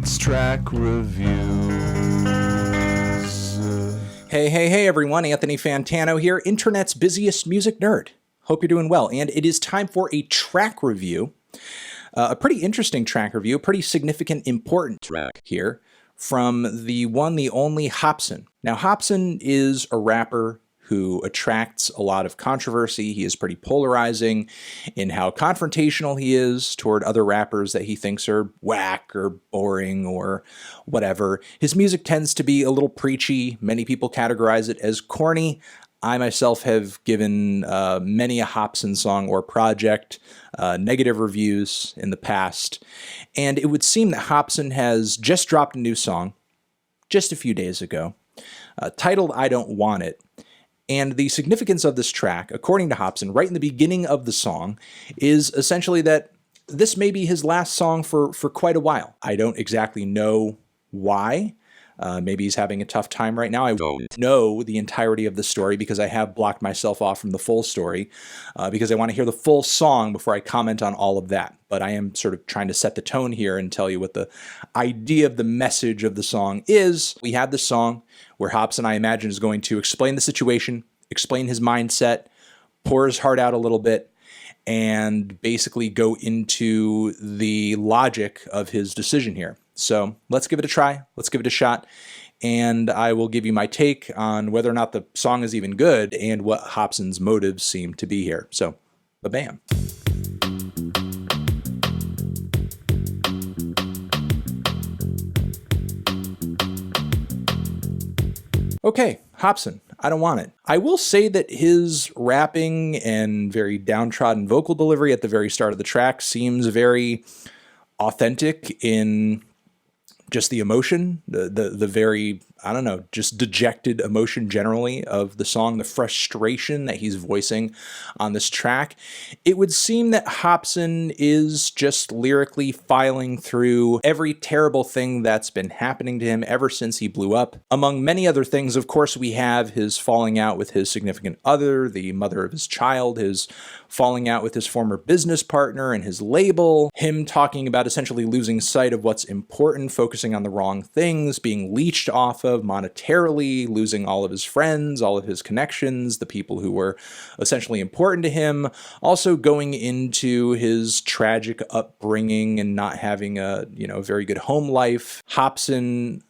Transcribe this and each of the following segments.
It's track reviews. Hey, everyone. Anthony Fantano here, internet's busiest music nerd. Hope you're doing well. And it is time for a track review. A pretty interesting track review, a pretty significant, important track here from the one, the only Hopsin. Now, Hopsin is a rapper who attracts a lot of controversy. He is pretty polarizing in how confrontational he is toward other rappers that he thinks are whack or boring or whatever. His music tends to be a little preachy. Many people categorize it as corny. I myself have given many a Hopsin song or project negative reviews in the past, and it would seem that Hopsin has just dropped a new song just a few days ago, titled I Don't Want It. And the significance of this track, according to Hopsin, right in the beginning of the song, is essentially that this may be his last song for quite a while. I don't exactly know why. Maybe he's having a tough time right now. I don't know the entirety of the story because I have blocked myself off from the full story because I want to hear the full song before I comment on all of that. But I am sort of trying to set the tone here and tell you what the idea of the message of the song is. We have this song where Hopsin, I imagine, is going to explain the situation, explain his mindset, pour his heart out a little bit, and basically go into the logic of his decision here. So let's give it a try. Let's give it a shot. And I will give you my take on whether or not the song is even good and what Hopsin's motives seem to be here. So, ba-bam. Okay, Hopsin, I Don't Want It. I will say that his rapping and very downtrodden vocal delivery at the very start of the track seems very authentic in just the emotion, the very, I don't know, just dejected emotion generally of the song, the frustration that he's voicing on this track. It would seem that Hopsin is just lyrically filing through every terrible thing that's been happening to him ever since he blew up. Among many other things, of course, we have his falling out with his significant other, the mother of his child, his falling out with his former business partner and his label, him talking about essentially losing sight of what's important, focusing on the wrong things, being leeched off of monetarily, losing all of his friends, all of his connections, the people who were essentially important to him, also going into his tragic upbringing and not having a, very good home life. Hopsin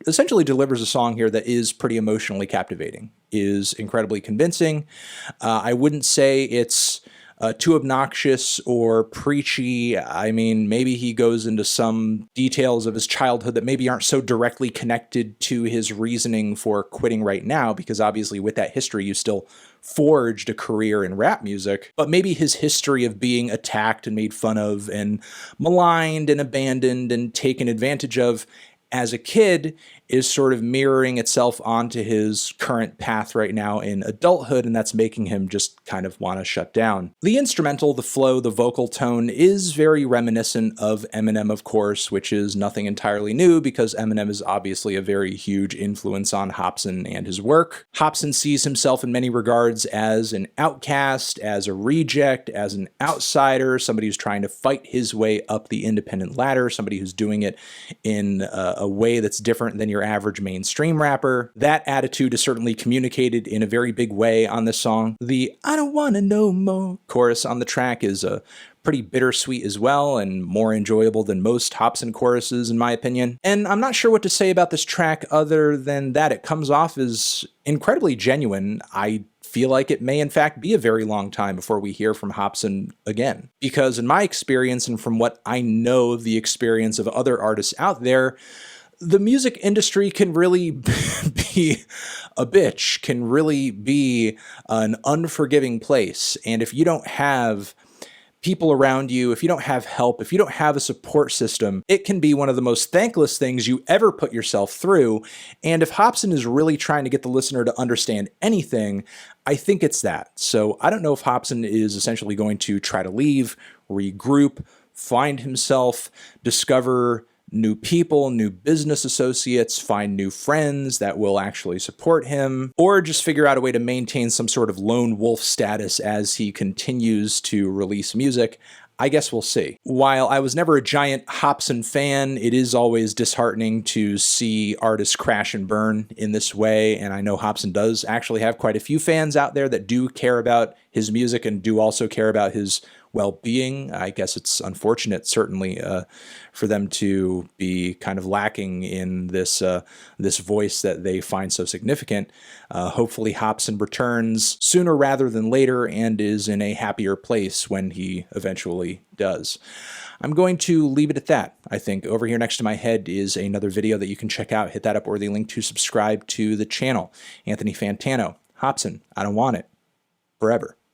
essentially delivers a song here that is pretty emotionally captivating, is incredibly convincing. I wouldn't say it's too obnoxious or preachy. I mean, maybe he goes into some details of his childhood that maybe aren't so directly connected to his reasoning for quitting right now, because obviously with that history, you still forged a career in rap music. But maybe his history of being attacked and made fun of and maligned and abandoned and taken advantage of as a kid is sort of mirroring itself onto his current path right now in adulthood, and that's making him just kind of want to shut down. The instrumental, the flow, the vocal tone is very reminiscent of Eminem, of course, which is nothing entirely new because Eminem is obviously a very huge influence on Hopsin and his work. Hopsin sees himself in many regards as an outcast, as a reject, as an outsider, somebody who's trying to fight his way up the independent ladder, somebody who's doing it in a way that's different than your average mainstream rapper. That attitude is certainly communicated in a very big way on this song. The I don't wanna know more chorus on the track is pretty bittersweet as well and more enjoyable than most Hopsin choruses in my opinion. And I'm not sure what to say about this track other than that it comes off as incredibly genuine. I feel like it may in fact be a very long time before we hear from Hopsin again. Because in my experience and from what I know of the experience of other artists out there, the music industry can really be a bitch, can really be an unforgiving place. And if you don't have people around you, if you don't have help, if you don't have a support system, it can be one of the most thankless things you ever put yourself through. And if Hopsin is really trying to get the listener to understand anything, I think it's that. So I don't know if Hopsin is essentially going to try to leave, regroup, find himself, discover new people, new business associates, find new friends that will actually support him, or just figure out a way to maintain some sort of lone wolf status as he continues to release music. I guess we'll see. While I was never a giant Hopsin fan, it is always disheartening to see artists crash and burn in this way, and I know Hopsin does actually have quite a few fans out there that do care about his music and do also care about his well-being. I guess it's unfortunate, certainly, for them to be kind of lacking in this this voice that they find so significant. Hopefully Hopsin returns sooner rather than later and is in a happier place when he eventually does. I'm going to leave it at that. I think over here next to my head is another video that you can check out. Hit that up or the link to subscribe to the channel. Anthony Fantano, Hopsin, I Don't Want It, Forever.